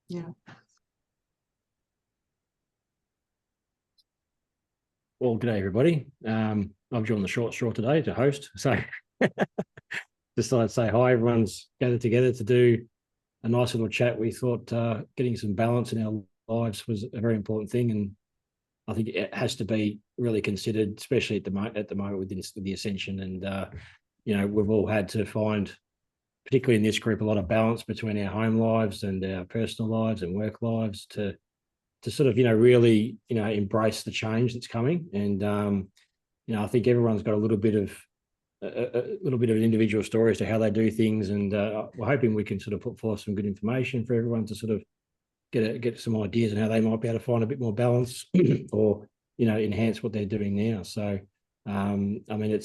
Yeah. Well, g'day everybody. I've drawn the short straw today to host, so just thought I'd say hi. Everyone's gathered together to do a nice little chat. We thought getting some balance in our lives was a very important thing, and I think it has to be really considered, especially at the moment with the ascension. And we've all had to find, particularly in this group, a lot of balance between our home lives and our personal lives and work lives to sort of really embrace the change that's coming. And I think everyone's got a little bit of an individual story as to how they do things, and we're hoping we can sort of put forth some good information for everyone to sort of get some ideas on how they might be able to find a bit more balance or enhance what they're doing now. So I mean,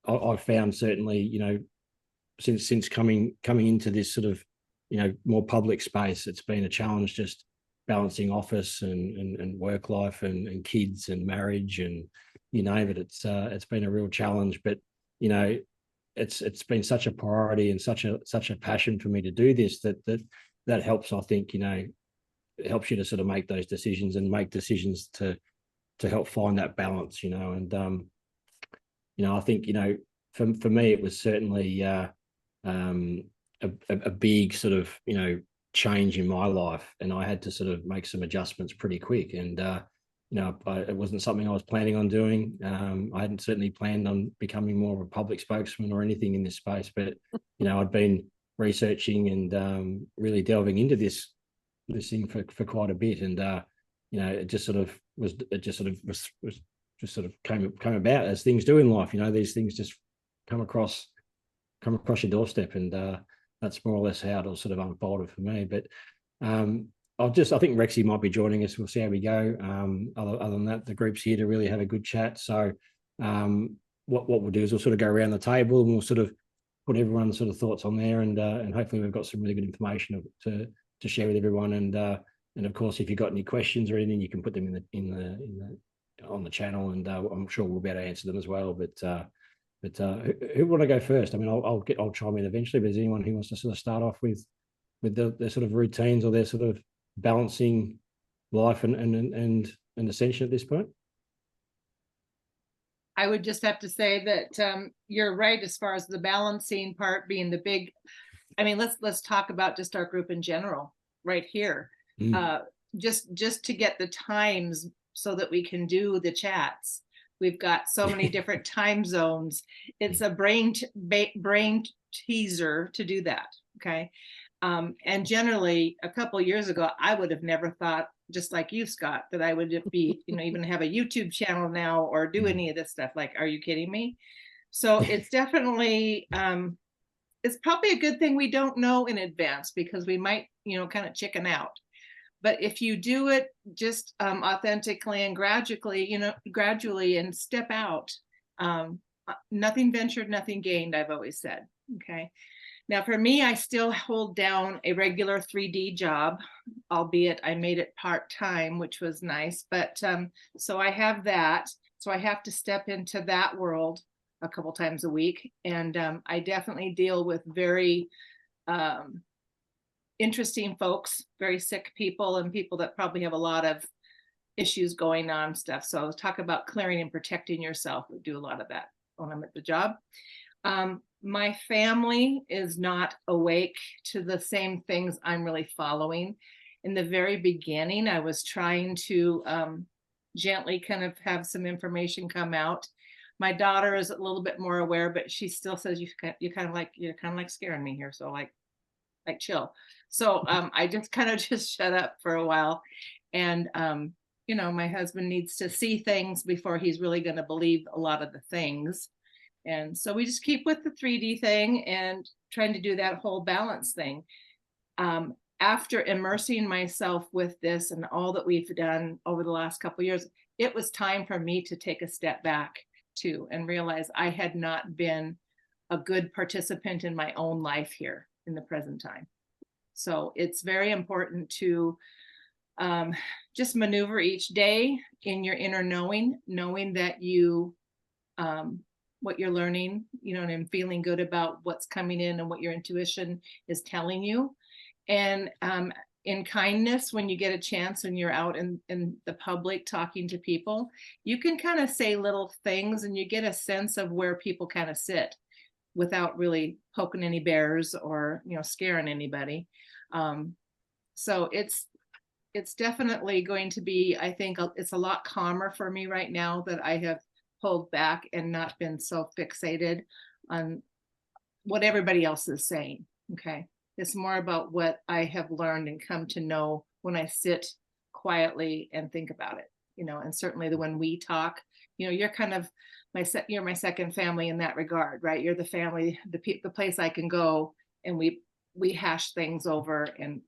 I've found certainly since coming into this sort of more public space, it's been a challenge just balancing office and work life and kids and marriage and you name it. It's been a real challenge, but it's been such a priority and such a passion for me to do this that helps. I think it helps you to sort of make those decisions and make decisions to help find that balance. And I think for me it was certainly a big sort of change in my life, and I had to sort of make some adjustments pretty quick. And it wasn't something I was planning on doing. I hadn't certainly planned on becoming more of a public spokesman or anything in this space, but I'd been researching and really delving into this thing for quite a bit, and it just sort of came about as things do in life. These things just come across your doorstep, and that's more or less how it all sort of unfolded for me. But I think Rexy might be joining us. We'll see how we go. Other than that, the group's here to really have a good chat. So what we'll do is we'll sort of go around the table and we'll sort of put everyone's sort of thoughts on there, and hopefully we've got some really good information to share with everyone. And of course, if you've got any questions or anything, you can put them on the channel, and I'm sure we'll be able to answer them as well. But who want to go first? I mean, I'll chime in eventually. But is anyone who wants to sort of start off with their sort of routines or their sort of balancing life and ascension at this point? I would just have to say that you're right as far as the balancing part being the big. I mean, let's talk about just our group in general right here. Just to get the times so that we can do the chats. We've got so many different time zones. It's a brain teaser to do that. Okay. And generally a couple of years ago, I would have never thought, just like you, Scott, that I would be, even have a YouTube channel now or do any of this stuff. Like, are you kidding me? So it's definitely, it's probably a good thing we don't know in advance, because we might, kind of chicken out. But if you do it just authentically and gradually and step out, nothing ventured, nothing gained, I've always said. Okay. Now, for me, I still hold down a regular 3D job, albeit I made it part-time, which was nice. But so I have that. So I have to step into that world a couple times a week. And I definitely deal with very interesting folks, very sick people, and people that probably have a lot of issues going on stuff. So talk about clearing and protecting yourself. We do a lot of that when I'm at the job. My family is not awake to the same things I'm really following. In the very beginning, I was trying to gently kind of have some information come out. My daughter is a little bit more aware, but she still says you're kind of like scaring me here. So like chill. So I just kind of just shut up for a while. And my husband needs to see things before he's really going to believe a lot of the things. And so we just keep with the 3D thing and trying to do that whole balance thing. After immersing myself with this and all that we've done over the last couple of years, it was time for me to take a step back too and realize I had not been a good participant in my own life here in the present time. So it's very important to just maneuver each day in your inner knowing that you what you're learning, and feeling good about what's coming in and what your intuition is telling you. And in kindness, when you get a chance and you're out in the public talking to people, you can kind of say little things and you get a sense of where people kind of sit without really poking any bears or, scaring anybody. So it's definitely going to be, I think it's a lot calmer for me right now that I have pulled back and not been so fixated on what everybody else is saying. Okay. It's more about what I have learned and come to know when I sit quietly and think about it, and certainly when we talk, you're kind of you're my second family in that regard, right? You're the family, the place I can go and we hash things over and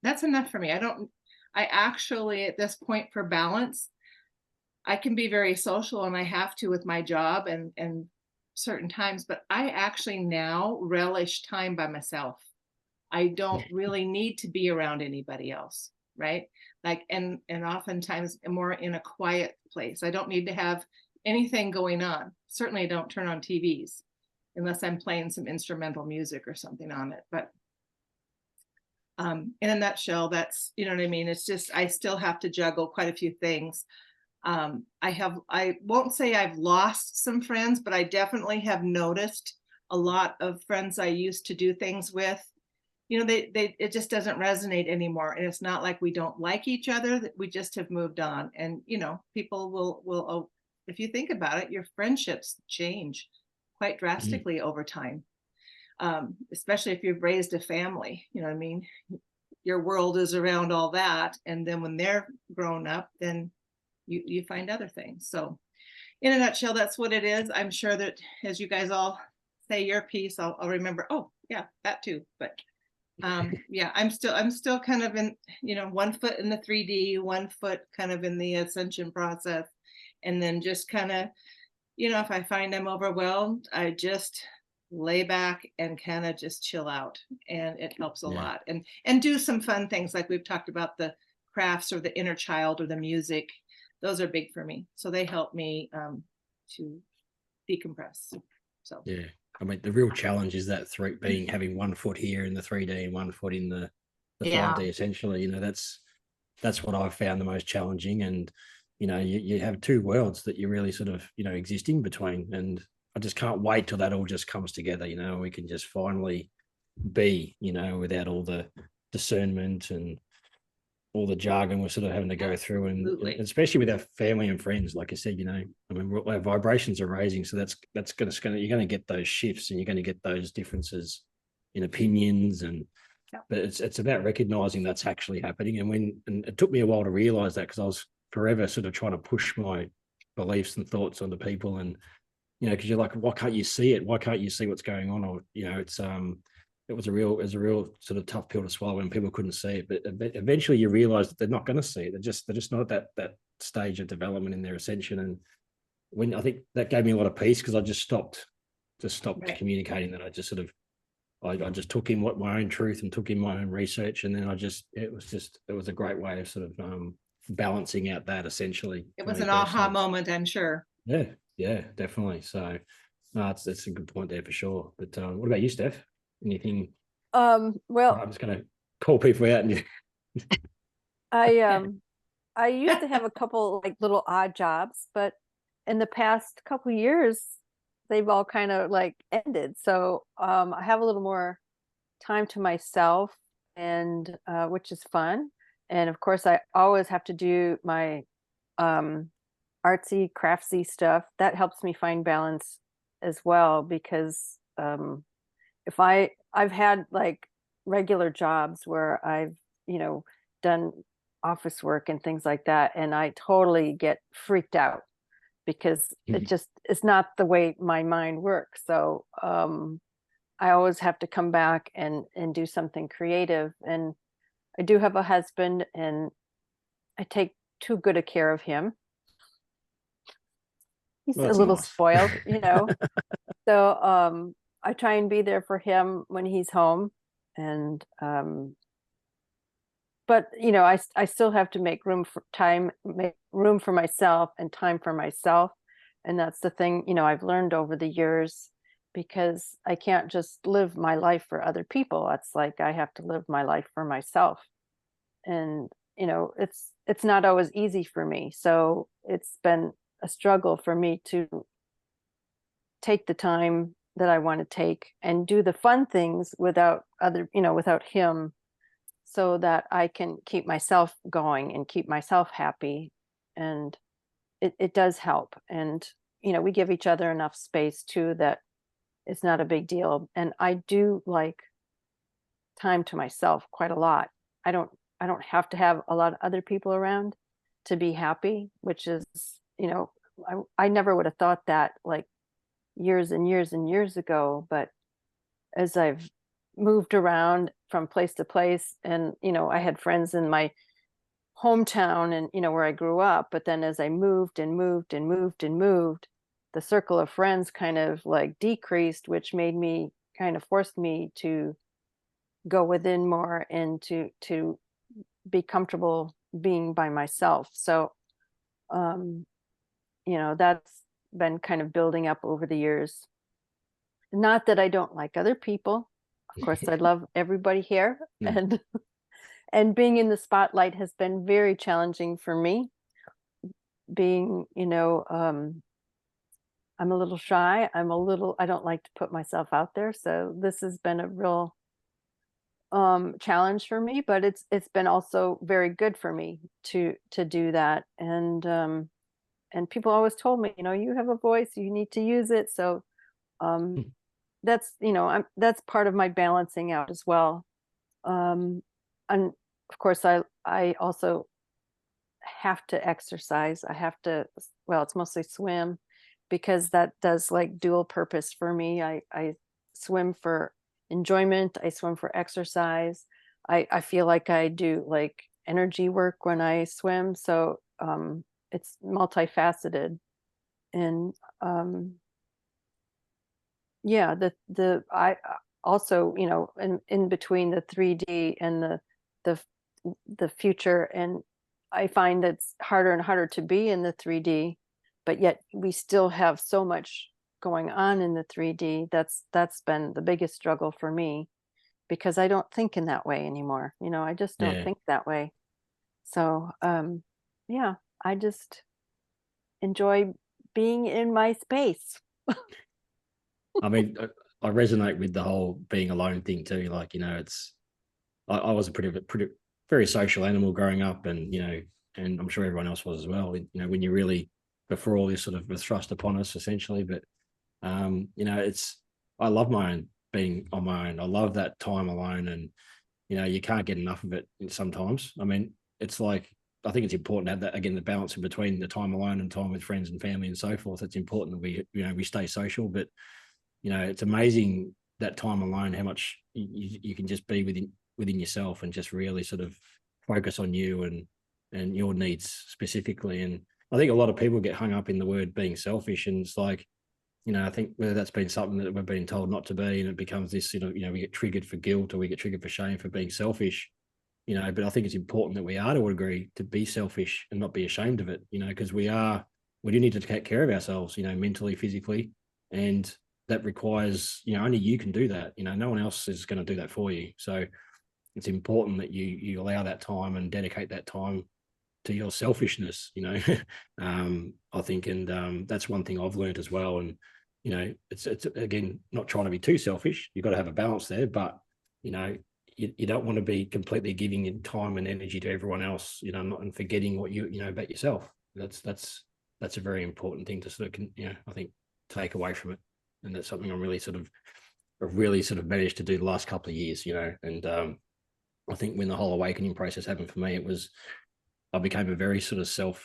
that's enough for me. I actually, at this point, for balance, I can be very social and I have to with my job and certain times, but I actually now relish time by myself. I don't really need to be around anybody else, right? Like, and oftentimes more in a quiet place. I don't need to have anything going on. Certainly I don't turn on TVs unless I'm playing some instrumental music or something on it. But in a nutshell, that's, you know what I mean? It's just, I still have to juggle quite a few things. I won't say I've lost some friends, but I definitely have noticed a lot of friends I used to do things with, it just doesn't resonate anymore. And it's not like we don't like each other, that we just have moved on. And, people will, if you think about it, your friendships change quite drastically over time. Especially if you've raised a family, you know what I mean? Your world is around all that. And then when they're grown up, then you find other things. So in a nutshell, that's what it is. I'm sure that as you guys all say your piece, I'll remember, oh yeah, that too. But yeah, I'm still kind of in, 1 foot in the 3D, 1 foot kind of in the ascension process. And then just kind of, if I find I'm overwhelmed, I just lay back and kind of just chill out, and it helps a lot. And do some fun things like we've talked about, the crafts or the inner child or the music. Those are big for me. So they help me to decompress. So yeah, I mean, the real challenge is that having 1 foot here in the 3D and 1 foot in the 5D. Essentially, that's what I've found the most challenging. And you have two worlds that you're really sort of existing between. And I just can't wait till that all just comes together. We can just finally be, without all the discernment and all the jargon we're sort of having to go through, and especially with our family and friends, like I said, I mean, our vibrations are raising, so that's you're going to get those shifts, and you're going to get those differences in opinions, but it's about recognizing that's actually happening. And it took me a while to realize that, because I was forever sort of trying to push my beliefs and thoughts onto people, and because you're like, why can't you see it? Why can't you see what's going on? Or it was a real sort of tough pill to swallow when people couldn't see it. But eventually you realize that they're not going to see it. They're just not at that stage of development in their ascension. And when I think that gave me a lot of peace, because I just stopped right. communicating that. I just sort of I just took in my own truth and took in my own research, and then it was a great way of sort of balancing out that, essentially. It was an aha moment, I'm sure. Yeah, definitely. So no, that's a good point there for sure. But what about you, Steph? Anything? Well, I'm just going to call people out. And I used to have a couple like little odd jobs, but in the past couple of years, they've all kind of like ended. So I have a little more time to myself, and which is fun. And of course, I always have to do my artsy, craftsy stuff. That helps me find balance as well, because if I've had like regular jobs where I've, done office work and things like that, and I totally get freaked out because it's not the way my mind works. So I always have to come back and do something creative. And I do have a husband, and I take too good a care of him. He's a little spoiled, So I try and be there for him when he's home. And but I still have to make room for myself and time for myself. And that's the thing, I've learned over the years, because I can't just live my life for other people. It's like I have to live my life for myself. and it's not always easy for me. So it's been a struggle for me to take the time that I want to take and do the fun things without without him, so that I can keep myself going and keep myself happy. And it does help. And, we give each other enough space too, that it's not a big deal. And I do like time to myself quite a lot. I don't have to have a lot of other people around to be happy, which is, I never would have thought that like years and years and years ago. But as I've moved around from place to place, and I had friends in my hometown and where I grew up, but then as I moved and moved and moved and moved, the circle of friends kind of like decreased, which made me kind of forced me to go within more and to be comfortable being by myself. So that's been kind of building up over the years. Not that I don't like other people. Of course, I love everybody here. And being in the spotlight has been very challenging for me. Being, I'm a little shy. I don't like to put myself out there. So this has been a real challenge for me, but it's been also very good for me to do that. And people always told me, you have a voice, you need to use it. So that's that's part of my balancing out as well. And of course I also have to exercise. I have to, well, it's mostly swim, because that does like dual purpose for me. I swim for enjoyment, I swim for exercise. I feel like I do like energy work when I swim. So it's multifaceted. And yeah, I also, in between the 3D and the future, and I find it's harder and harder to be in the 3D, but yet we still have so much going on in the 3D. That's been the biggest struggle for me, because I don't think in that way anymore. I just don't think that way. So yeah, I just enjoy being in my space. I mean, I resonate with the whole being alone thing too. Like, I was a pretty very social animal growing up, and and I'm sure everyone else was as well. When you really, before all this sort of was thrust upon us, essentially. But I love being on my own. I love that time alone, and you can't get enough of it sometimes. I mean, it's like, I think it's important to have that, again, the balance in between the time alone and time with friends and family and so forth. It's important that we stay social, but it's amazing that time alone, how much you can just be within yourself and just really sort of focus on you and your needs specifically. And I think a lot of people get hung up in the word being selfish, and it's like, I think whether that's been something that we've been told not to be, and it becomes this, we get triggered for guilt, or we get triggered for shame for being selfish, but I think it's important that we are to agree to be selfish and not be ashamed of it, because we do need to take care of ourselves, mentally, physically, and that requires, only you can do that. No one else is going to do that for you. So it's important that you allow that time and dedicate that time to your selfishness, I think. And that's one thing I've learned as well. And, it's again, not trying to be too selfish. You've got to have a balance there, but, you don't want to be completely giving your time and energy to everyone else, and forgetting what about yourself. That's a very important thing to sort of, I think, take away from it. And that's something I've really sort of managed to do the last couple of years, and I think when the whole awakening process happened for me, I became a very sort of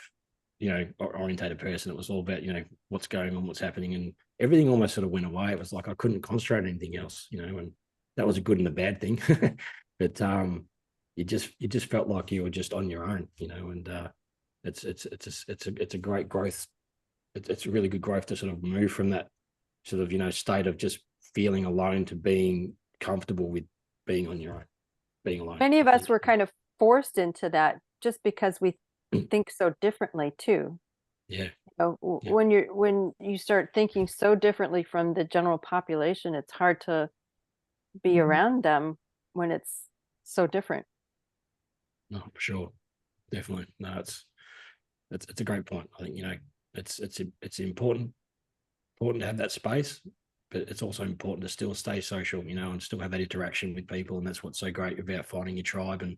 orientated person. It was all about, what's going on, what's happening, and everything almost sort of went away. It was like I couldn't concentrate on anything else, and that was a good and a bad thing. But you just felt like you were just on your own, and it's a great growth. It's a really good growth to sort of move from that sort of, state of just feeling alone to being comfortable with being on your own, being alone. Many of us were kind of forced into that just because we think so differently too. Yeah. When you start thinking so differently from the general population, it's hard to be around them when it's so different. No, for sure. Definitely. No, it's a great point. I think, it's important to have that space, but it's also important to still stay social, and still have that interaction with people. And that's what's so great about finding your tribe and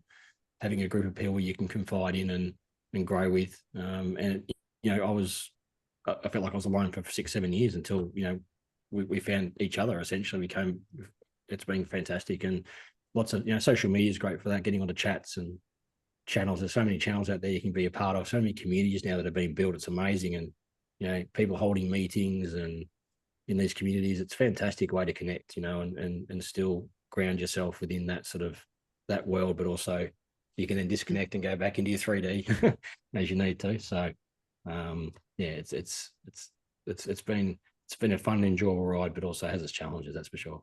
having a group of people you can confide in and grow with. And I felt like I was alone for 6-7 years until we found each other. Essentially, it's been fantastic, and lots of social media is great for that. Getting onto chats and channels. There's so many channels out there you can be a part of. So many communities now that have been built. It's amazing, and people holding meetings and in these communities. It's a fantastic way to connect, and still ground yourself within that sort of that world, but also you can then disconnect and go back into your 3D as you need to. So it's been a fun, enjoyable ride, but also has its challenges, that's for sure.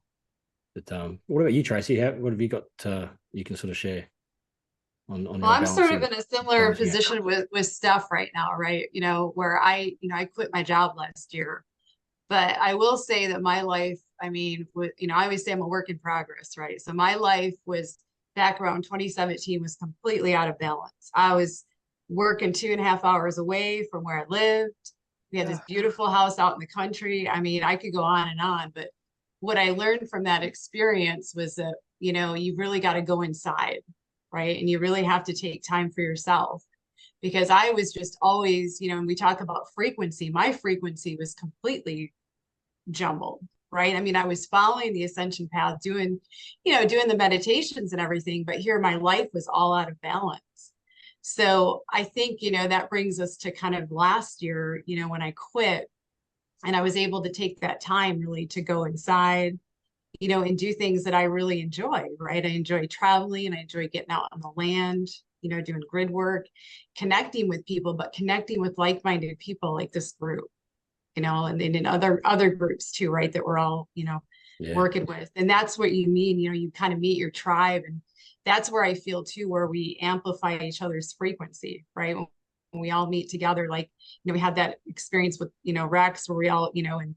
But what about you, Tracy? What have you got you can sort of share on Well, how I'm sort of balancing in a similar balancing act? position with Steph right now, right? Where I quit my job last year, but I will say that my life, I always say I'm a work in progress, right? So my life was back around 2017 was completely out of balance. I was working 2.5 hours away from where I lived. We had this beautiful house out in the country. I could go on, but what I learned from that experience was that, you really got to go inside, right? And you really have to take time for yourself, because I was just always, and we talk about frequency, my frequency was completely jumbled, right? I was following the ascension path, doing the meditations and everything, but here my life was all out of balance. So I think, that brings us to kind of last year, when I quit and I was able to take that time really to go inside, and do things that I really enjoy, right? I enjoy traveling and I enjoy getting out on the land, doing grid work, connecting with people, but connecting with like-minded people like this group, and in other groups too, right? That we're all, working with. And that's what you mean, you kind of meet your tribe. And that's where I feel too, where we amplify each other's frequency, right? When we all meet together, like, we had that experience with, Rex, where we all, and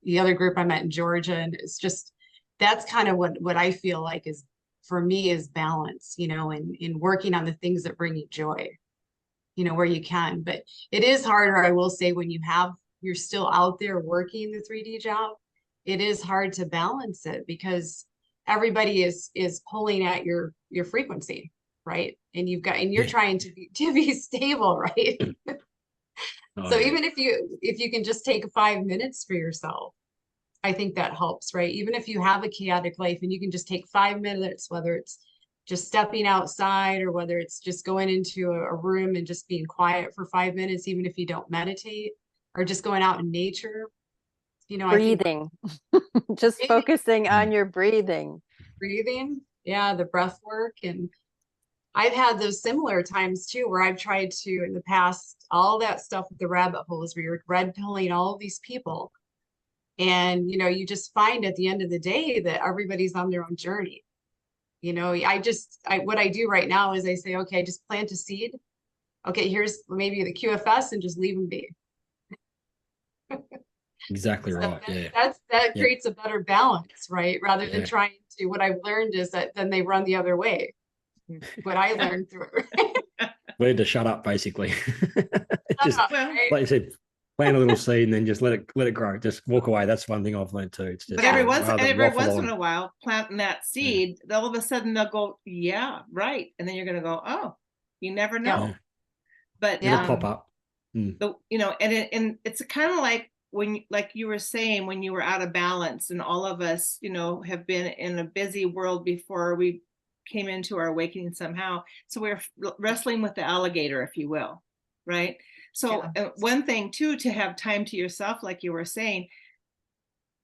the other group I met in Georgia. And it's just, that's kind of what I feel like is, for me, is balance, in working on the things that bring you joy, where you can. But it is harder, I will say, when you're still out there working the 3D job. It is hard to balance it because everybody is pulling at your frequency, right? And you're trying to be stable, right? So even if you can just take 5 minutes for yourself, I think that helps, right? Even if you have a chaotic life and you can just take 5 minutes, whether it's just stepping outside or whether it's just going into a room and just being quiet for 5 minutes, even if you don't meditate, or just going out in nature, breathing. Just focusing on your breathing. Yeah, the breath work. And I've had those similar times too, where I've tried to, in the past, all that stuff with the rabbit holes, where you're red pilling all of these people. And, you just find at the end of the day that everybody's on their own journey. What I do right now is I say, okay, just plant a seed. Okay, here's maybe the QFS, and just leave them be. Exactly So right. that creates a better balance, right? Rather than trying to, what I've learned is that then they run the other way. What I learned through it. We had to shut up, basically. Right? Like you said, plant a little seed and then just let it grow. Just walk away. That's one thing I've learned too. It's just but every once in a while, planting that seed, all of a sudden they'll go, yeah, right. And then you're going to go, oh, you never know. Yeah. But it'll pop up. And it's kind of like like you were saying, when you were out of balance, and all of us, have been in a busy world before we came into our awakening somehow. So we're wrestling with the alligator, if you will, right? So one thing too, to have time to yourself, like you were saying,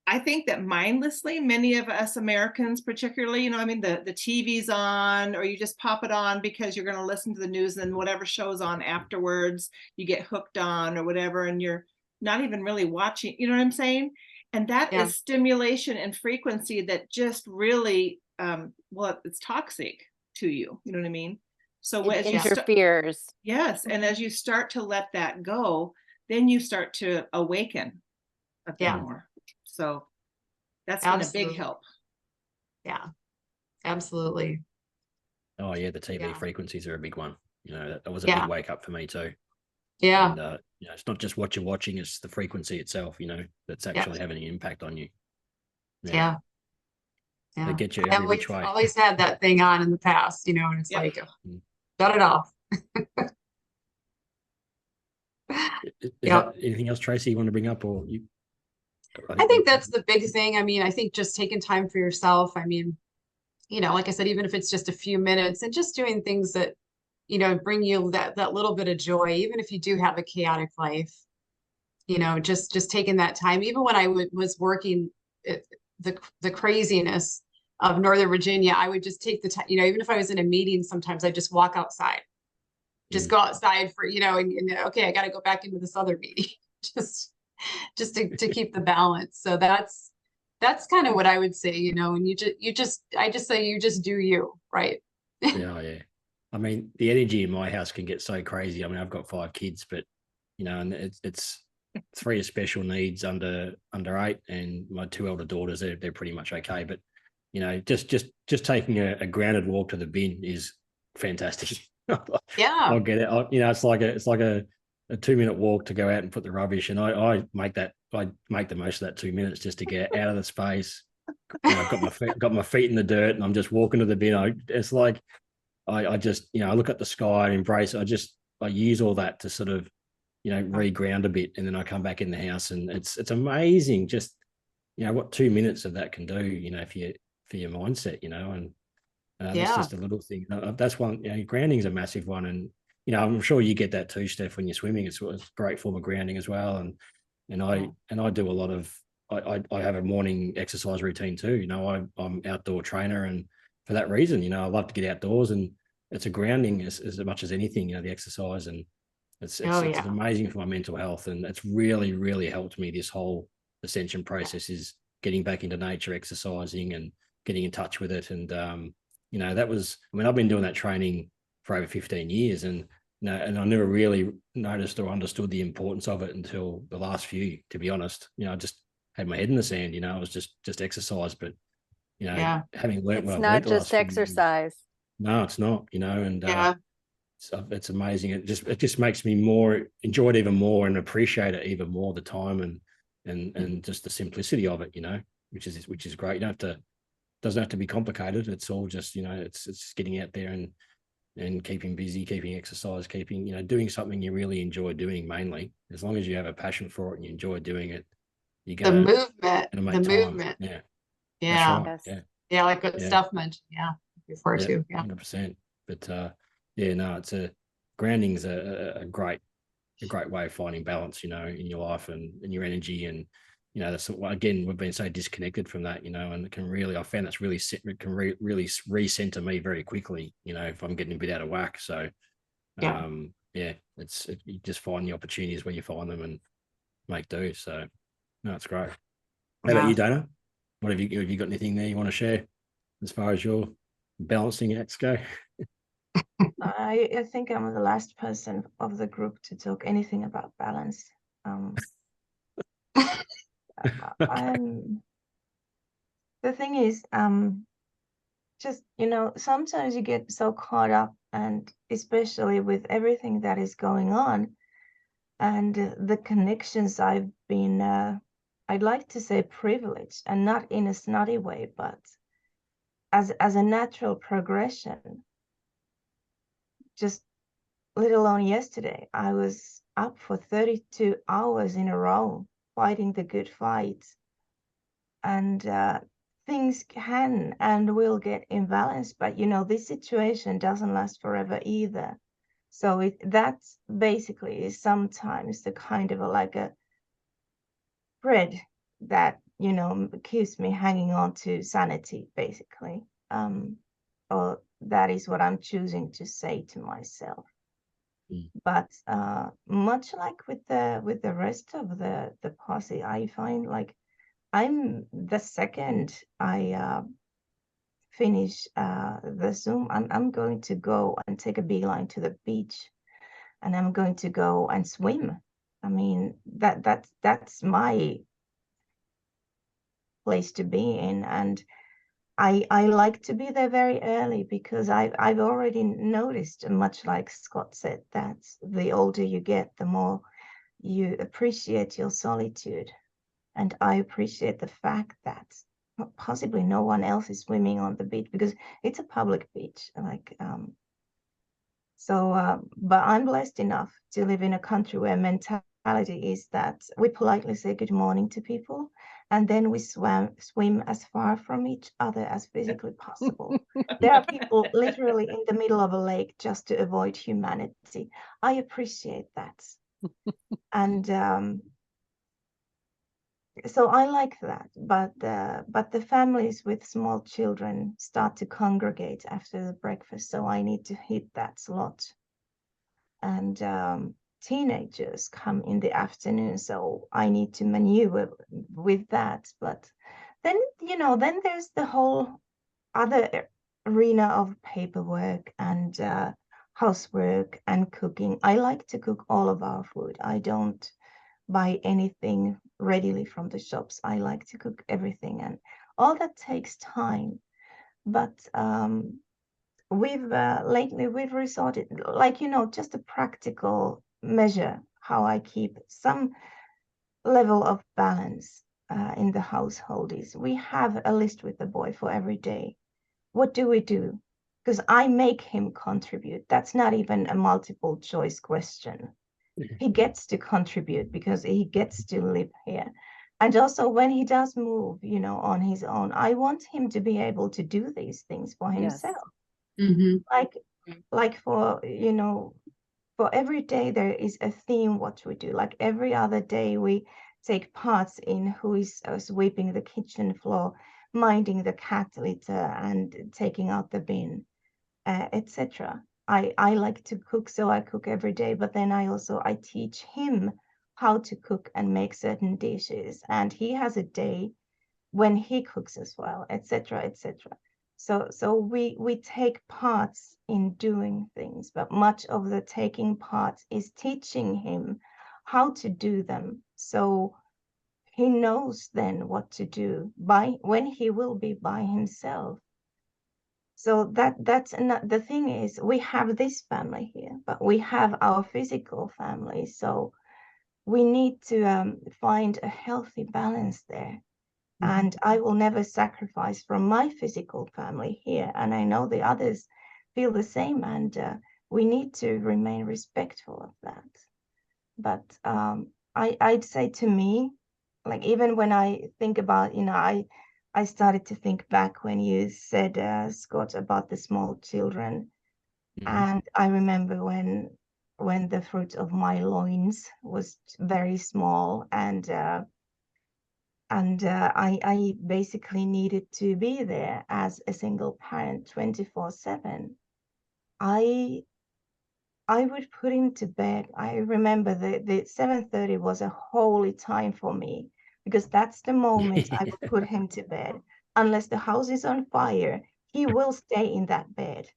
I think that mindlessly, many of us Americans, particularly, the TV's on, or you just pop it on because you're going to listen to the news, and then whatever show's on afterwards, you get hooked on or whatever, and you're not even really watching, you know what I'm saying? And that is stimulation and frequency that just really, it's toxic to you. You know what I mean? So it interferes. Yes. And as you start to let that go, then you start to awaken a bit more. So that's been a big help. Yeah, absolutely. Oh yeah, the TV Yeah. frequencies are a big one. You know, that was a Yeah. big wake up for me too. Yeah. And you know, it's not just what you're watching; it's the frequency itself. You know, that's actually having an impact on you. Yeah. They Yeah. get you I every which way. always had that thing on in the past, and it's Yep. like, Mm. shut it off. Is Yeah. that anything else, Tracy, you want to bring up, or you? I think that's the big thing. I mean, I think just taking time for yourself. I mean, like I said, even if it's just a few minutes and just doing things that, bring you that little bit of joy, even if you do have a chaotic life, just taking that time. Even when I was working the craziness of Northern Virginia, I would just take the time, even if I was in a meeting, sometimes I just walk outside, just go outside for, and okay, I got to go back into this other meeting, just to keep the balance. So that's kind of what I would say, and I just say you just do you, right? Yeah. I mean, the energy in my house can get so crazy. I mean, I've got 5 kids, but and it's 3 are special needs under 8, and my 2 elder daughters, they're pretty much okay. But just taking a grounded walk to the bin is fantastic. Yeah. I'll get it. It's like a 2-minute walk to go out and put the rubbish, and I make the most of that 2 minutes just to get out of the space. I've got my feet in the dirt, and I'm just walking to the bin. It's like I just I look at the sky and embrace it. I use all that to sort of reground a bit, and then I come back in the house, and it's amazing just what 2 minutes of that can do for your mindset, and that's just a little thing. That's one. Grounding is a massive one, and I'm sure you get that too, Steph, when you're swimming. It's a great form of grounding as well, and I do a lot of I have a morning exercise routine too. I'm outdoor trainer, and for that reason, I love to get outdoors, and it's a grounding as much as anything. The exercise, and it's amazing for my mental health, and it's really, really helped me. This whole ascension process is getting back into nature, exercising, and getting in touch with it. And that was, I mean, I've been doing that training for over 15 years, and and I never really noticed or understood the importance of it until the last few. To be honest, I just had my head in the sand. It was just exercise, but having learned what I've learned the last few years. It's not just exercise. No, it's not. And it's amazing. It just makes me enjoy it even more, and appreciate it even more, the time and just the simplicity of it, which is great. Doesn't have to be complicated. It's all just, it's just getting out there and keeping busy, keeping exercise, keeping, doing something you really enjoy doing. Mainly, as long as you have a passion for it and you enjoy doing it, you're gonna make time. Yeah. Yeah. That's right. Yes. Yeah, like what Steph mentioned. Yeah, before too. Yeah, 100%. But it's grounding's a great way of finding balance, in your life and your energy, and that's again, we've been so disconnected from that, and it can really, I found that's really it can really recenter me very quickly, if I'm getting a bit out of whack. So you just find the opportunities where you find them and make do. So no, it's great. How about you, Dana? What have you got anything there you want to share as far as your balancing acts go? I think I'm the last person of the group to talk anything about balance. The thing is, just, sometimes you get so caught up, and especially with everything that is going on and the connections I've been, I'd like to say privileged, and not in a snotty way, but as a natural progression. Just let alone yesterday, I was up for 32 hours in a row fighting the good fight. And things can and will get imbalanced, but this situation doesn't last forever either. So that basically is sometimes the kind of like a thread that keeps me hanging on to sanity, basically. Or that is what I'm choosing to say to myself. But much like with the rest of the posse, I find like I'm the second I finish the Zoom, I'm going to go and take a beeline to the beach, and I'm going to go and swim. I mean, that's my place to be in. And I like to be there very early because I've already noticed, much like Scott said, that the older you get, the more you appreciate your solitude. And I appreciate the fact that possibly no one else is swimming on the beach because it's a public beach. But I'm blessed enough to live in a country where mentality is that we politely say good morning to people, and then we swim as far from each other as physically possible. There are people literally in the middle of a lake just to avoid humanity. I appreciate that. And so I like that, but the families with small children start to congregate after the breakfast, so I need to hit that slot. And teenagers come in the afternoon, so I need to maneuver with that. But then, then there's the whole other arena of paperwork and housework and cooking. I like to cook all of our food. I don't buy anything readily from the shops. I like to cook everything, and all that takes time. But we've resorted, just a practical measure how I keep some level of balance in the household is we have a list with the boy for every day. What do we do? Because I make him contribute. That's not even a multiple choice question. He gets to contribute because he gets to live here. And also when he does move, on his own, I want him to be able to do these things for himself. Mhm. Like for every day there is a theme what we do. Like every other day we take parts in who is sweeping the kitchen floor, minding the cat litter and taking out the bin, etc. I like to cook, so I cook every day, but then I teach him how to cook and make certain dishes, and he has a day when he cooks as well, etc., etc. So we take parts in doing things, but much of the taking parts is teaching him how to do them, so he knows then what to do when he will be by himself. So that's the thing is we have this family here, but we have our physical family. So we need to find a healthy balance there. And I will never sacrifice from my physical family here. And I know the others feel the same. And we need to remain respectful of that. But I'd say to me, like even when I think about, I started to think back when you said, Scott, about the small children. And I remember when the fruit of my loins was very small, and I basically needed to be there as a single parent 24/7. I would put him to bed. I remember the 7:30 was a holy time for me because that's the moment I would put him to bed. Unless the house is on fire, he will stay in that bed.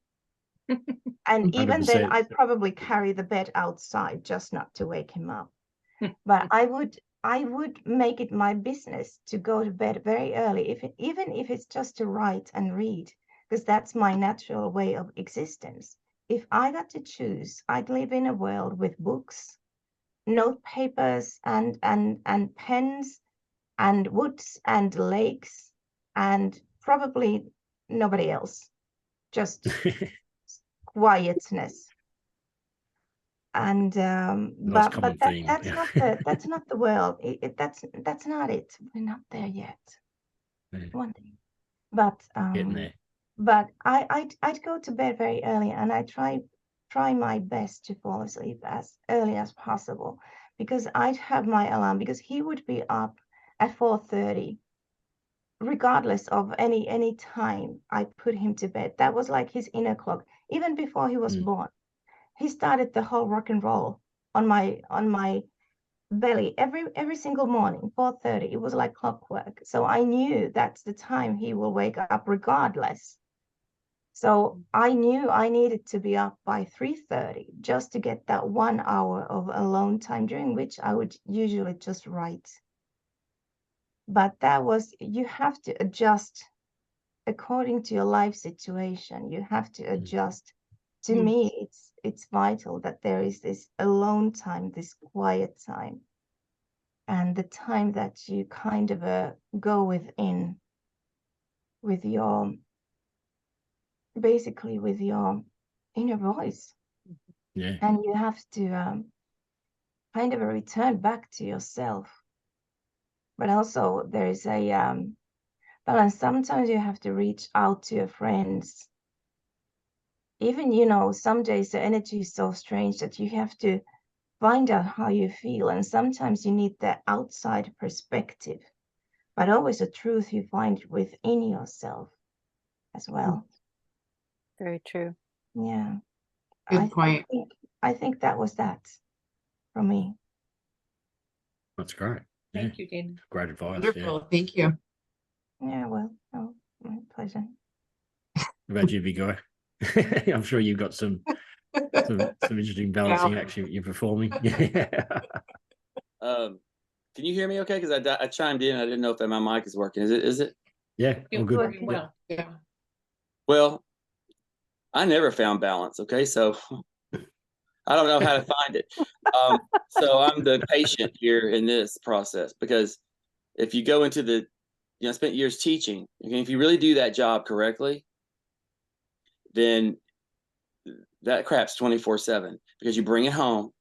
And even then, 100%. I'd probably carry the bed outside just not to wake him up. But I would make it my business to go to bed very early, even if it's just to write and read, because that's my natural way of existence. If I got to choose, I'd live in a world with books, note papers, and pens, and woods and lakes, and probably nobody else, just quietness. And Nice but common that theme. that's not the world. That's not it. We're not there yet. One thing, but Getting there. but I'd go to bed very early, and I try my best to fall asleep as early as possible, because I'd have my alarm, because he would be up at 4:30 regardless of any time I put him to bed. That was like his inner clock. Even before he was born, he started the whole rock and roll on my belly every single morning, 4:30. It was like clockwork. So I knew that's the time he will wake up regardless. So I knew I needed to be up by 3:30 just to get that 1 hour of alone time, during which I would usually just write. But you have to adjust according to your life situation. You have to adjust. To me, it's vital that there is this alone time, this quiet time, and the time that you kind of go within with your, basically with your inner voice. Yeah. And you have to kind of return back to yourself. But also there is a balance. Sometimes you have to reach out to your friends. Even, you know, some days the energy is so strange that you have to find out how you feel. And sometimes you need the outside perspective, but always the truth you find within yourself as well. Very true. Yeah. Good point. I think that was that for me. That's great. Yeah. Thank you, Dana. Great advice. Wonderful. Thank you. Yeah, well, oh, my pleasure. Yeah. What about you, big guy? I'm sure you've got some interesting balancing action you're performing. Yeah. Can you hear me okay? Because I chimed in. I didn't know if my mic is working. Is it? Yeah. All good. working Yeah. Well, Yeah. Well, I never found balance. Okay. So I don't know how to find it. So I'm the patient here in this process, because if you go into the, I spent years teaching. And if you really do that job correctly, then that crap's 24/7, because you bring it home,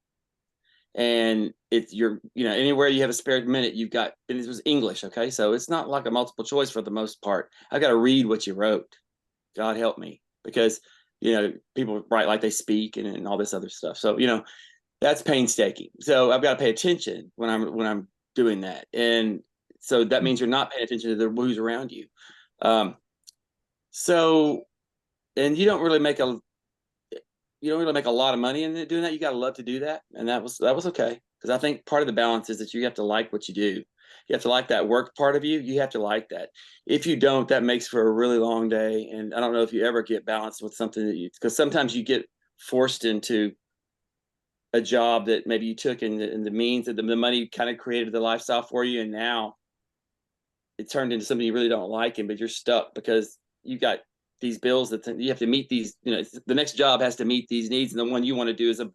and it's anywhere you have a spare minute, you've got, and this was English. Okay. So it's not like a multiple choice for the most part. I got to read what you wrote. God help me, because, people write like they speak and all this other stuff. So, that's painstaking. So I've got to pay attention when I'm doing that. And so that means you're not paying attention to who's around you. So, and you don't really make a lot of money in doing that. You got to love to do that. And that was okay. Because I think part of the balance is that you have to like what you do. You have to like that work part of you. You have to like that. If you don't, that makes for a really long day. And I don't know if you ever get balanced with something because sometimes you get forced into a job that maybe you took in the means that the money kind of created the lifestyle for you. And now it turned into something you really don't like, but you're stuck because you got these bills that you have to meet. These, the next job has to meet these needs, and the one you want to do is a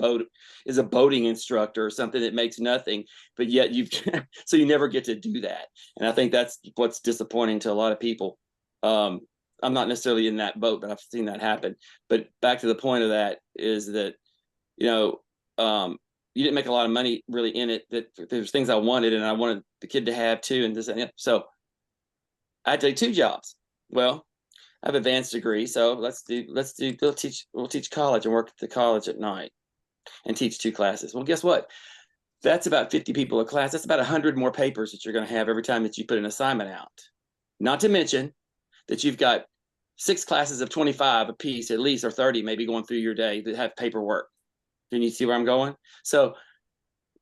boating instructor or something that makes nothing, but yet so you never get to do that. And I think that's what's disappointing to a lot of people. I'm not necessarily in that boat, but I've seen that happen. But back to the point of that is that, you didn't make a lot of money really in it. That there's things I wanted, and I wanted the kid to have too, and this and that. So I had to take 2 jobs. Well, I have an advanced degree, so we'll teach college and work at the college at night and teach 2 classes. Well, guess what? That's about 50 people a class. That's about 100 more papers that you're going to have every time that you put an assignment out. Not to mention that you've got 6 classes of 25 a piece, at least, or 30 maybe going through your day that have paperwork. Can you see where I'm going? So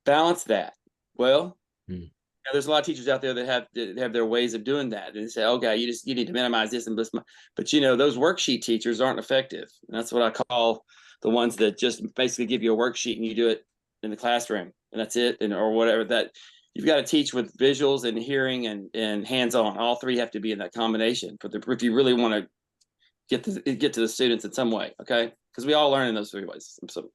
balance that. Well, there's a lot of teachers out there that have their ways of doing that. And they say, okay, you need to minimize this and this. But those worksheet teachers aren't effective. And that's what I call the ones that just basically give you a worksheet and you do it in the classroom and that's it. Or whatever. That you've got to teach with visuals and hearing and hands-on. All 3 have to be in that combination if you really want to get to the students in some way. Okay. Because we all learn in those 3 ways. So,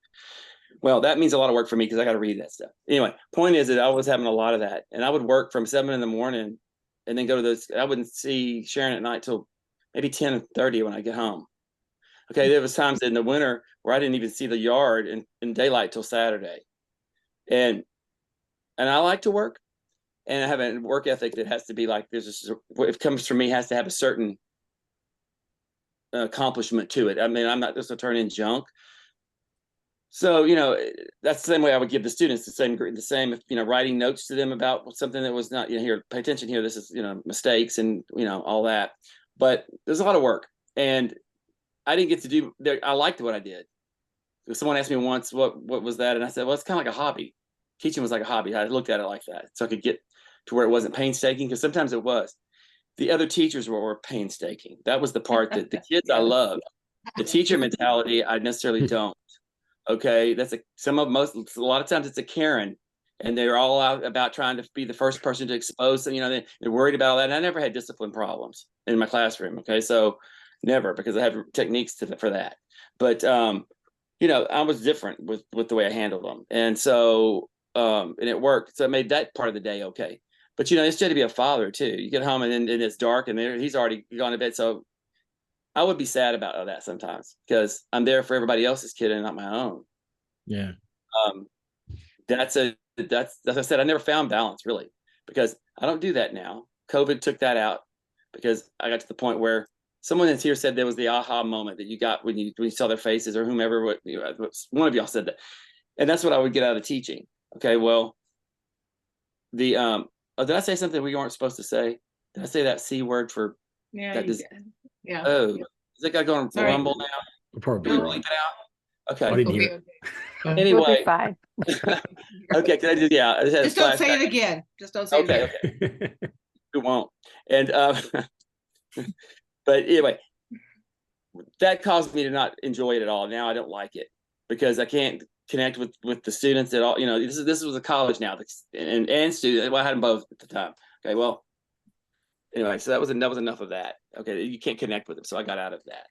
well, that means a lot of work for me because I got to read that stuff. Anyway, point is that I was having a lot of that, and I would work from 7 in the morning and then go to those. I wouldn't see Sharon at night till maybe 10:30 when I get home. Okay. There was times in the winter where I didn't even see the yard in daylight till Saturday. And I like to work, and I have a work ethic that has to be like, what it comes from me has to have a certain accomplishment to it. I mean, I'm not just going to turn in junk. So, that's the same way I would give the students the same, writing notes to them about something that was not, here, pay attention here. This is, mistakes and, all that. But there's a lot of work, and I didn't get to do, I liked what I did. Someone asked me once, what was that? And I said, well, it's kind of like a hobby. Teaching was like a hobby. I looked at it like that. So I could get to where it wasn't painstaking, because sometimes it was. The other teachers were painstaking. That was the part that the kids I loved. The teacher mentality, I necessarily don't. Okay, that's a lot of times it's a Karen and they're all out about trying to be the first person to expose them. You know, they're worried about all that. And I never had discipline problems in my classroom. Okay, so never, because I have techniques for that. But you know, I was different with the way I handled them, and so and it worked. So it made that part of the day okay. But you know, it's good to be a father too. You get home and it's dark, and he's already gone to bed. So I would be sad about all that sometimes, because I'm there for everybody else's kid and not my own. Yeah. That's as I said, I never found balance really, because I don't do that now. COVID took that out, because I got to the point where someone that's here said there was the aha moment that you got when you saw their faces, or whomever, one of y'all said that. And that's what I would get out of the teaching. Okay, well, the oh, did I say something we weren't supposed to say? Did I say that C word for Yeah, that? you did. Yeah. Oh, is it got going to Sorry. rumble now? We'll probably Can be we right. bleep it out? I Okay. didn't hear Okay, it. okay. We'll be Anyway, fine. okay. Can I just I just had Just a don't say flashback. it again. Just don't say it Okay, again. okay. We won't. And but anyway, that caused me to not enjoy it at all. Now I don't like it, because I can't connect with the students at all. You know, this was a college now, and student. Well, I had them both at the time. Okay, well, anyway, so that was enough of that. Okay, you can't connect with them, so I got out of that.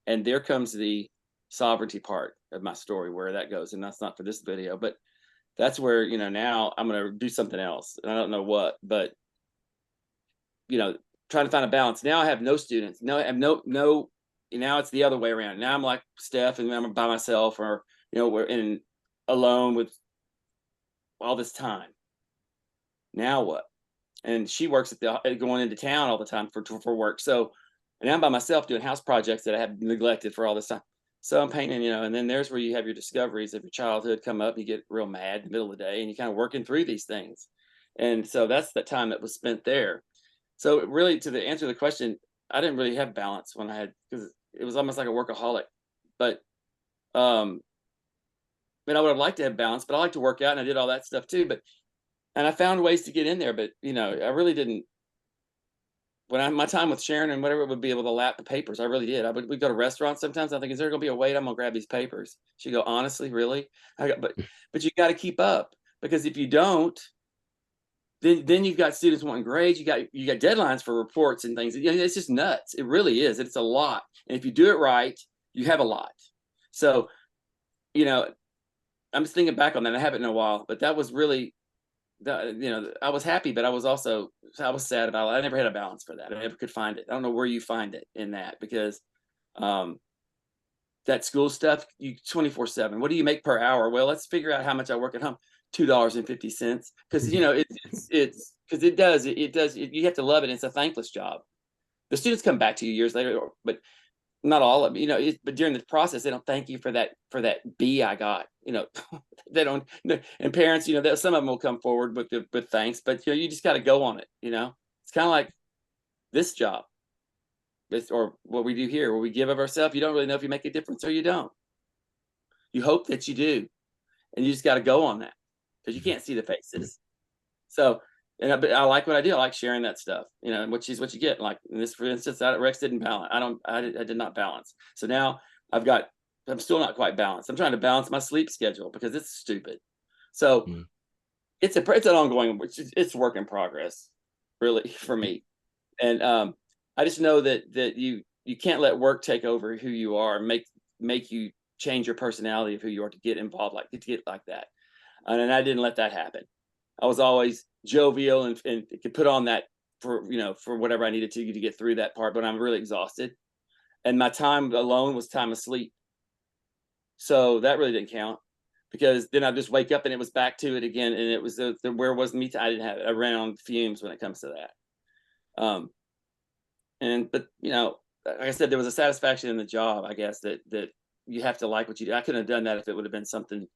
And there comes the sovereignty part of my story, where that goes, and that's not for this video, but that's where, you know, now I'm going to do something else, and I don't know what, but you know, trying to find a balance. Now I have no students. No, I have no. Now it's the other way around. Now I'm like Steph, and I'm by myself, or you know, we're in alone with all this time. Now what? And she works at going into town all the time for work. So, and I'm by myself doing house projects that I have neglected for all this time. So I'm painting, you know, and then there's where you have your discoveries of your childhood come up. You get real mad in the middle of the day, and you kind of working through these things. And so that's the time that was spent there. So really, to answer the question, I didn't really have balance when I had, because it was almost like a workaholic. But I mean, I would have liked to have balance, but I like to work out, and I did all that stuff too. And I found ways to get in there, but you know, I really didn't. When my time with Sharon and whatever, would be able to lap the papers. I really did. We'd go to restaurants sometimes. I think, is there going to be a wait? I'm going to grab these papers. She'd go, honestly, really? But you got to keep up, because if you don't, then you've got students wanting grades. You got deadlines for reports and things. You know, it's just nuts. It really is. It's a lot. And if you do it right, you have a lot. So, you know, I'm just thinking back on that. I haven't in a while, but that was really, you know, I was happy, but I was sad about it. I never had a balance for that. I never could find it. I don't know where you find it in that, because that school stuff, you 24/7. What do you make per hour? Well, let's figure out how much I work at home. $2.50, because you know it's because it does you have to love it. It's a thankless job. The students come back to you years later, but not all of them, you know. But during the process, they don't thank you for that B I got. You know, they don't. And parents, you know, that some of them will come forward with thanks, but you know, you just got to go on it. You know, it's kind of like this job, or what we do here, where we give of ourselves. You don't really know if you make a difference or you don't. You hope that you do, and you just got to go on that, because you can't see the faces. So, but I like what I do. I like sharing that stuff, you know, which is what you get. Like in this, for instance, Rex didn't balance. I did not balance. So now I'm still not quite balanced. I'm trying to balance my sleep schedule, because it's stupid. So it's an ongoing, it's work in progress, really, for me. And I just know that you can't let work take over who you are, and make you change your personality of who you are to get involved, to get like that. And I didn't let that happen. I was always jovial and could put on that for whatever I needed to get through that part. But I'm really exhausted, and my time alone was time asleep. So that really didn't count, because then I just wake up and it was back to it again, and it was where was me? I didn't have it. Around fumes when it comes to that. But you know, like I said, there was a satisfaction in the job, I guess, that you have to like what you do. I couldn't have done that if it would have been something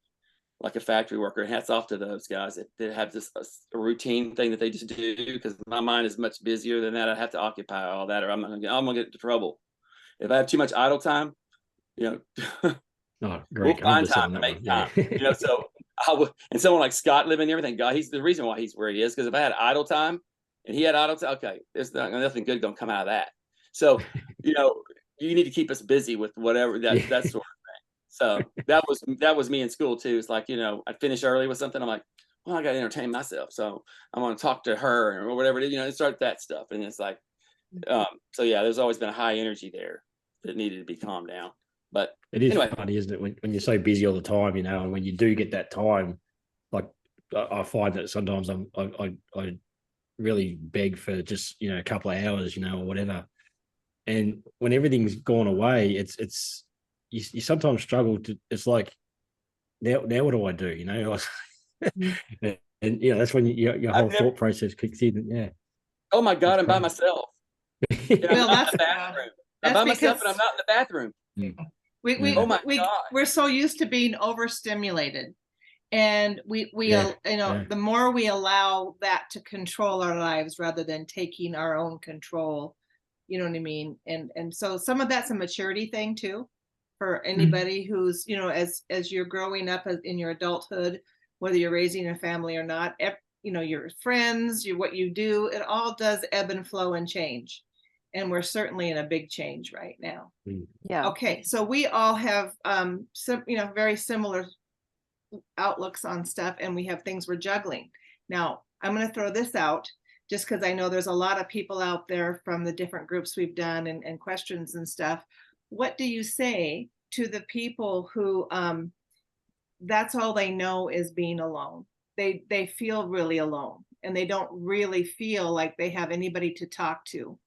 like a factory worker. Hats off to those guys that have this a routine thing that they just do, because my mind is much busier than that. I have to occupy all that, or I'm gonna get into trouble. If I have too much idle time, you know, Oh, we'll great. find time to make time. You know, so and someone like Scott living and everything, God, he's the reason why he's where he is. Because if I had idle time and he had idle time, okay, there's nothing good gonna come out of that. So, you know, you need to keep us busy with whatever that sort of thing. So that was me in school too. It's like, you know, I'd finish early with something. I'm like, well, I got to entertain myself, so I'm going to talk to her or whatever it is, start that stuff. And it's like, so yeah, there's always been a high energy there that needed to be calmed down. But It is anyway, funny, isn't it? When you're so busy all the time, and when you do get that time, like I find that sometimes I really beg for just, a couple of hours, or whatever. And when everything's gone away, it's you sometimes struggle to, it's like, now what do I do? And that's when your whole thought process kicks in. Yeah. Oh my God, That's I'm by crazy. myself. Well, I'm not in the bathroom. I'm that's by myself because and I'm not in the bathroom. we Oh my God. we're so used to being overstimulated, and Yeah. the more we allow that to control our lives rather than taking our own control, you know what I mean? And so some of that's a maturity thing too, for anybody who's, as you're growing up in your adulthood, whether you're raising a family or not, your friends, what you do, it all does ebb and flow and change. And we're certainly in a big change right now. Yeah. Okay, so we all have very similar outlooks on stuff, and we have things we're juggling. Now, I'm going to throw this out just because I know there's a lot of people out there from the different groups we've done and questions and stuff. What do you say to the people who that's all they know is being alone? They feel really alone, and they don't really feel like they have anybody to talk to,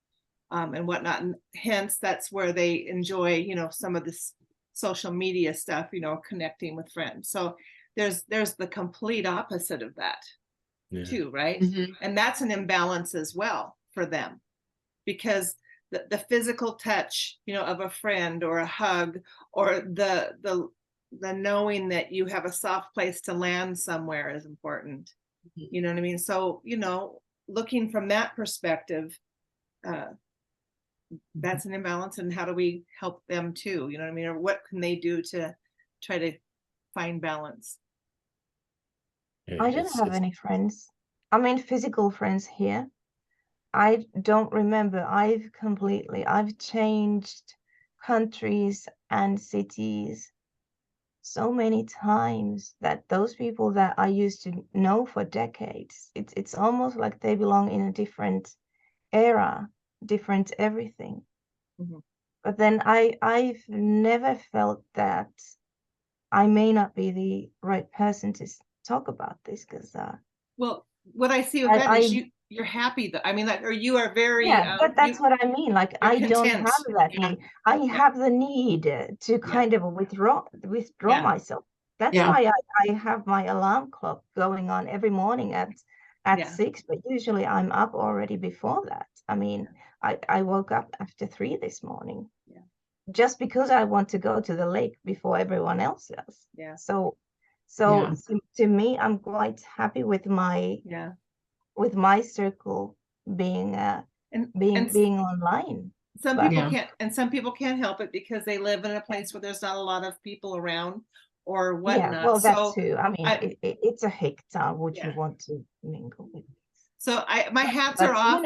and whatnot. And hence, that's where they enjoy, some of this social media stuff, connecting with friends. So there's the complete opposite of that too, right? And that's an imbalance as well for them, because the physical touch, of a friend or a hug, or the knowing that you have a soft place to land somewhere is important. You know what I mean? So, looking from that perspective, that's an imbalance, and how do we help them too? You know what I mean? Or what can they do to try to find balance? Yeah, I don't have any friends. I mean, physical friends here. I don't remember. I've changed countries and cities so many times that those people that I used to know for decades, it's almost like they belong in a different era, different everything. But then I've never felt that I may not be the right person to talk about this, because well, what I see with that is you're happy that, I mean, like, or you are very, but that's what I mean. Like, I don't have that need. I have the need to kind of withdraw myself. That's why I have my alarm clock going on every morning at 6, but usually I'm up already before that. I mean, I woke up after 3 this morning. Just because I want to go to the lake before everyone else does. So to me, I'm quite happy with my circle being being online. Some people can't, and some people can't help it because they live in a place where there's not a lot of people around or whatnot. Yeah, well, that too. I mean, it's a hick town. Would you want to mingle with? So my hats are off.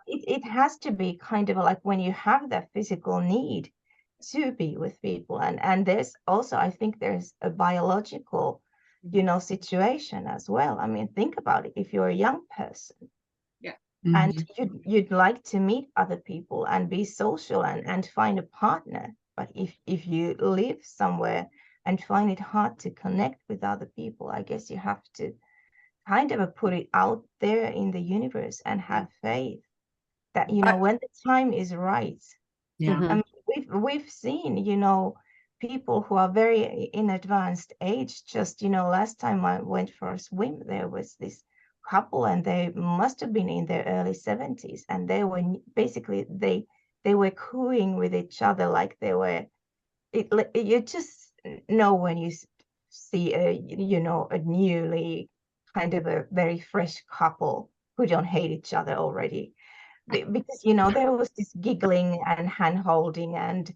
It has to be kind of like when you have that physical need to be with people, and there's also, I think there's a biological, situation as well. I mean, think about it. If you're a young person, and you'd like to meet other people and be social and find a partner, but if you live somewhere and find it hard to connect with other people, I guess you have to kind of put it out there in the universe and have faith that, when the time is right. I mean, we've seen, people who are very in advanced age. Just, last time I went for a swim, there was this couple, and they must have been in their early 70s, and they were basically, they were cooing with each other like they were, you just know when you see a newly kind of a very fresh couple who don't hate each other already, because there was this giggling and hand holding, and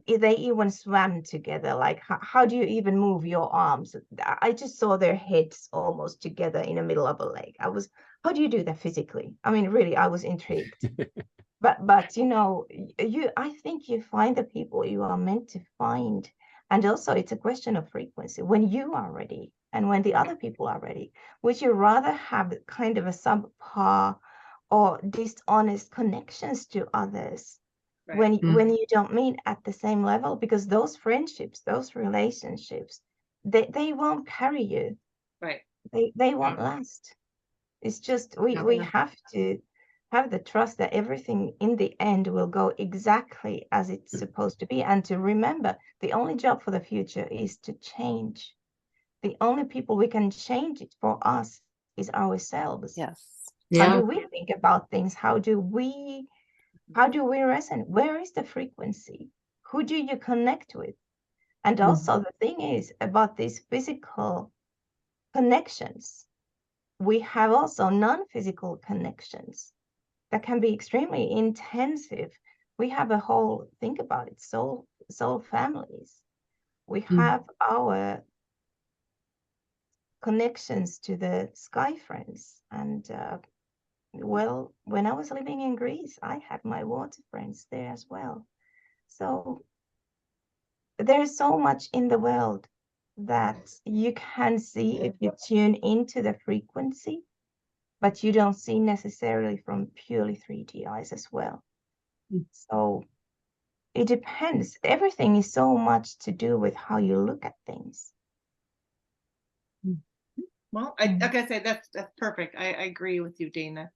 they even swam together. Like, how do you even move your arms? I just saw their heads almost together in the middle of a lake. How do you do that physically? I mean, really, I was intrigued. But I think you find the people you are meant to find, And also it's a question of frequency. When you are ready and when the other people are ready, would you rather have kind of a subpar or dishonest connections to others Right. when you don't meet at the same level? Because those friendships, those relationships, they won't carry you. Right. They won't last. It's just we have to have the trust that everything in the end will go exactly as it's supposed to be, and to remember the only job for the future is to change. The only people we can change it for us is ourselves. Yes. How do we think about things? How do we resonate? Where is the frequency? Who do you connect with? And also the thing is about these physical connections, we have also non-physical connections that can be extremely intensive. We have a whole, think about it, soul families. We have our connections to the sky friends. And well, when I was living in Greece, I had my water friends there as well. So there's so much in the world that you can see if you tune into the frequency, but you don't see necessarily from purely 3D eyes as well. So it depends. Everything is so much to do with how you look at things. Well, like I said, that's perfect. I agree with you, Dana.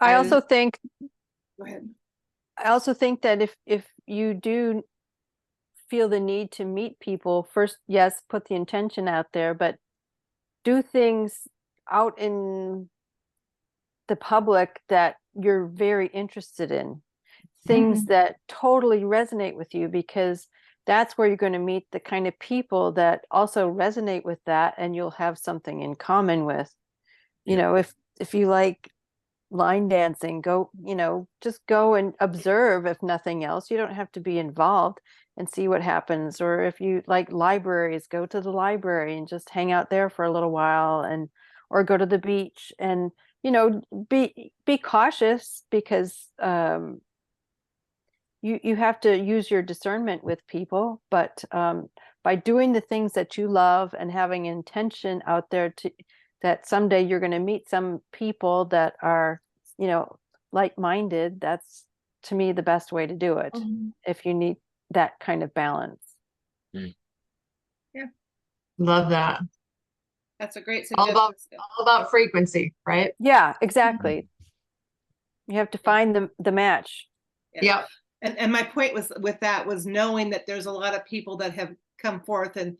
I also think Go ahead. I also think that if you do feel the need to meet people, first, yes, put the intention out there, but do things out in the public that you're very interested in, things that totally resonate with you, because that's where you're going to meet the kind of people that also resonate with that, and you'll have something in common with. You know, if you like line dancing, go, just go and observe. If nothing else, you don't have to be involved, and see what happens. Or if you like libraries, go to the library and just hang out there for a little while, or go to the beach, and be cautious, because you have to use your discernment with people, but by doing the things that you love and having intention out there that someday you're going to meet some people that are, like-minded, that's, to me, the best way to do it, if you need that kind of balance. Yeah. Love that. That's a great All suggestion. about frequency, right? Yeah, exactly. You have to find the match. Yeah. And my point with that was knowing that there's a lot of people that have come forth and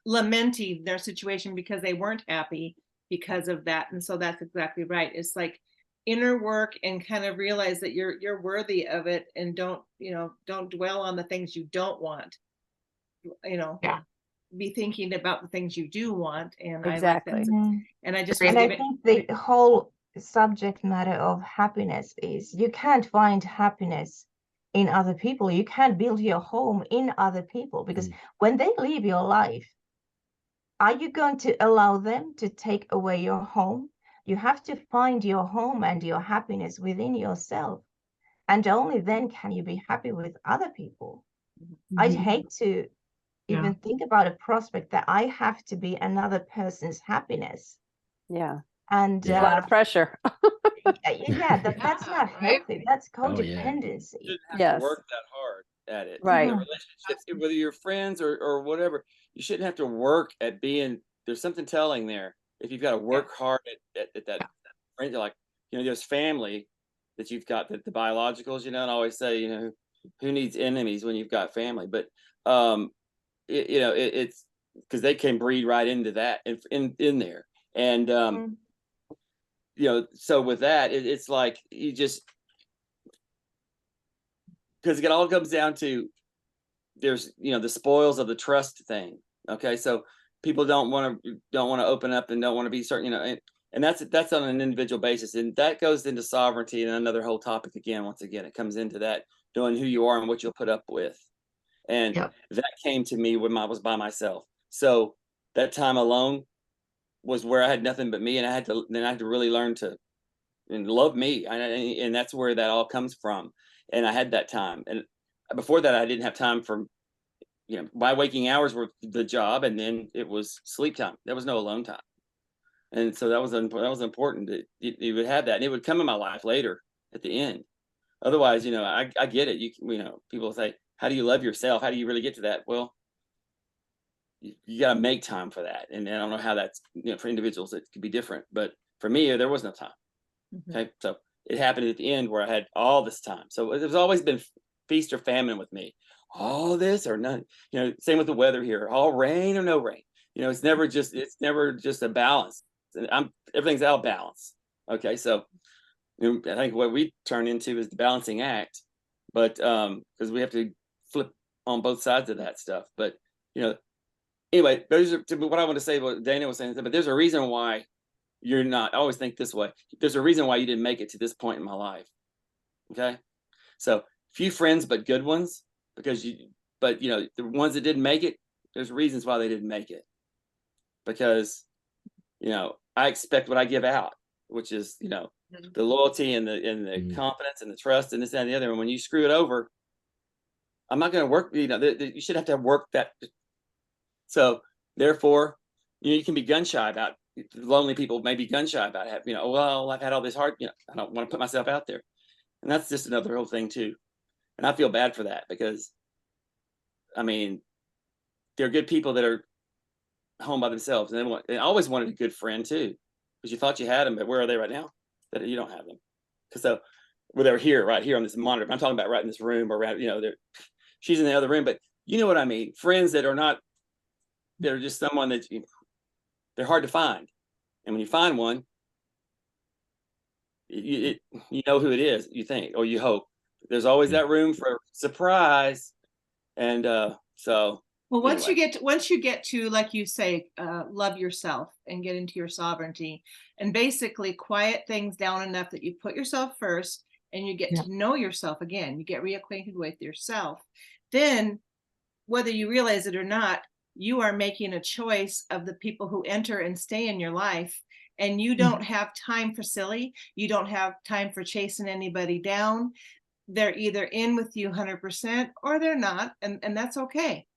lamenting their situation because they weren't happy because of that. And so that's exactly right. It's like inner work, and kind of realize that you're worthy of it, and don't dwell on the things you don't want. Be thinking about the things you do want. And Exactly. I like that. And I just and I think the whole subject matter of happiness is you can't find happiness in other people. You can't build your home in other people, because when they leave your life, are you going to allow them to take away your home? You have to find your home and your happiness within yourself, and only then can you be happy with other people. I'd hate to even think about a prospect that I have to be another person's happiness. Yeah. And a lot of pressure. that's not healthy. That's codependency. You shouldn't have Yes. to work that hard at it. Right. You know, relationships, whether you're friends or whatever, you shouldn't have to work at being. There's something telling there. If you've got to work hard at that friend, like there's family that you've got, the biologicals. And I always say, who needs enemies when you've got family? But it's because they can breed right into that in there. And so with that, it's like you just, because it all comes down to there's the spoils of the trust thing. Okay, so people don't want to open up and don't want to be certain, and that's on an individual basis, and that goes into sovereignty and another whole topic again. Once again, it comes into that knowing who you are and what you'll put up with, and that came to me when I was by myself. So that time alone was where I had nothing but me, and I had to really learn to love me, and that's where that all comes from. And I had that time, and before that I didn't have time for you know, my waking hours were the job, and then it was sleep time. There was no alone time. And so that was important that you would have that, and it would come in my life later at the end. Otherwise, you know, I get it. You know, people say, how do you love yourself? How do you really get to that? Well, you got to make time for that. And I don't know how that's, you know, for individuals, it could be different, but for me, there was no time. Okay. So it happened at the end where I had all this time. So there's always been feast or famine with me, all this or none, you know, same with the weather here, all rain or no rain. You know, it's never just a balance. And everything's out of balance. Okay. So you know, I think what we turn into is the balancing act, but because we have to flip on both sides of that stuff. But you know, anyway, those are what I want to say. What Dana was saying, but there's a reason why you're not. I always think this way. There's a reason why you didn't make it to this point in my life. Okay, so few friends, but good ones, but you know, the ones that didn't make it, there's reasons why they didn't make it. Because, you know, I expect what I give out, which is, you know, the loyalty and the confidence and the trust and this and the other. And when you screw it over, I'm not going to work. You know, you should have to work that. So therefore, you know, you can be gun shy about lonely people. May be gun shy about having, you know, well, I've had all this hard. You know, I don't want to put myself out there, and that's just another whole thing too. And I feel bad for that because, I mean, there are good people that are home by themselves, and they always wanted a good friend too, because you thought you had them, but where are they right now? That you don't have them. Because so, well, they're here, right here on this monitor. I'm talking about right in this room, or around, you know, she's in the other room, but you know what I mean. Friends that are not, they're just someone that they're hard to find, and when you find one, you know who it is. You think, or you hope. There's always that room for surprise, and so. Well, once anyway. you get to, like you say, love yourself and get into your sovereignty and basically quiet things down enough that you put yourself first and you get to know yourself again, you get reacquainted with yourself, then whether you realize it or not, you are making a choice of the people who enter and stay in your life. And you don't have time for silly. You don't have time for chasing anybody down. They're either in with you 100% or they're not. And that's okay.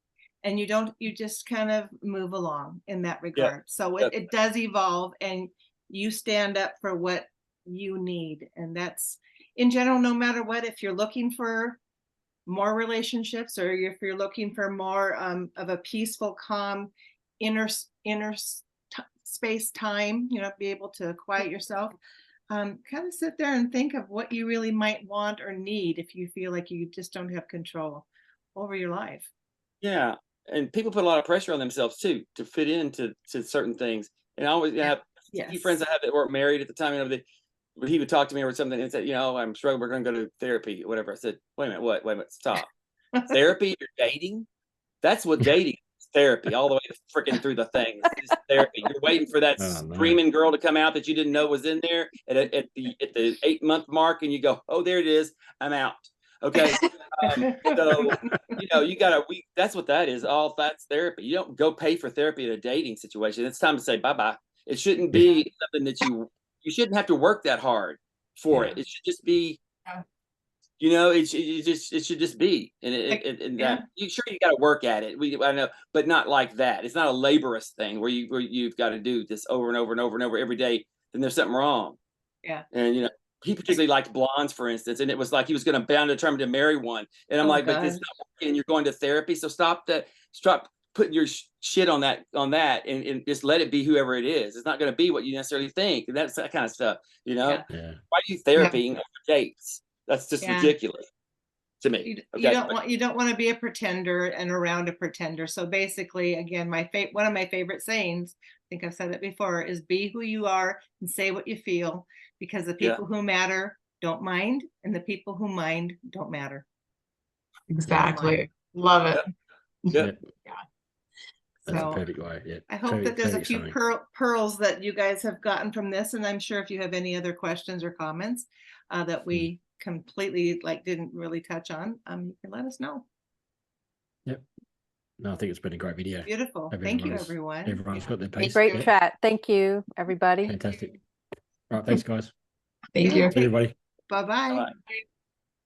And you just kind of move along in that regard. So it does evolve, and you stand up for what you need. And that's in general, no matter what, if you're looking for more relationships, or if you're looking for more of a peaceful, calm, inner space time, you know, be able to quiet yourself, kind of sit there and think of what you really might want or need if you feel like you just don't have control over your life. Yeah. And people put a lot of pressure on themselves too to fit into certain things. And I always have a few friends I have that were married at the time, you know, he would talk to me or something and say, you know, I'm struggling, we're going to go to therapy or whatever. I said, wait a minute, wait a minute, stop. Therapy, you're dating? That's what dating is, therapy, all the way to freaking through the thing. It's therapy. You're waiting for that screaming girl to come out that you didn't know was in there at the 8-month mark, and you go, oh, there it is, I'm out. Okay. So, you know, that's what that is. All that's therapy. You don't go pay for therapy in a dating situation. It's time to say bye-bye. It shouldn't be something that you shouldn't have to work that hard for it. It should just be, you know, it should just be. And that you got to work at it. I know, but not like that. It's not a laborious thing where you've got to do this over and over and over and over every day. Then there's something wrong. Yeah. And you know, he particularly liked blondes, for instance, and it was like he was going to bound determined to marry one. And I'm like, but it's not working, and you're going to therapy, so stop putting your shit on that, and just let it be whoever it is. It's not going to be what you necessarily think, and that's that kind of stuff, you know. Why do you therapy over dates? That's just ridiculous to me. You don't want to be a pretender and around a pretender. So basically, again, one of my favorite sayings, I think I've said it before, is be who you are and say what you feel, because the people who matter don't mind, and the people who mind don't matter. Exactly. Love it. Yeah. That's a perfect way. Yeah. I hope that there's a few pearls that you guys have gotten from this, and I'm sure if you have any other questions or comments that we completely didn't really touch on, you can let us know. Yep. No, I think it's been a great video. Beautiful. Thank you, everyone. Everyone's got their piece. Great chat. Thank you, everybody. Fantastic. All right, thanks, guys. Thank you. See you, everybody. Bye-bye. Bye.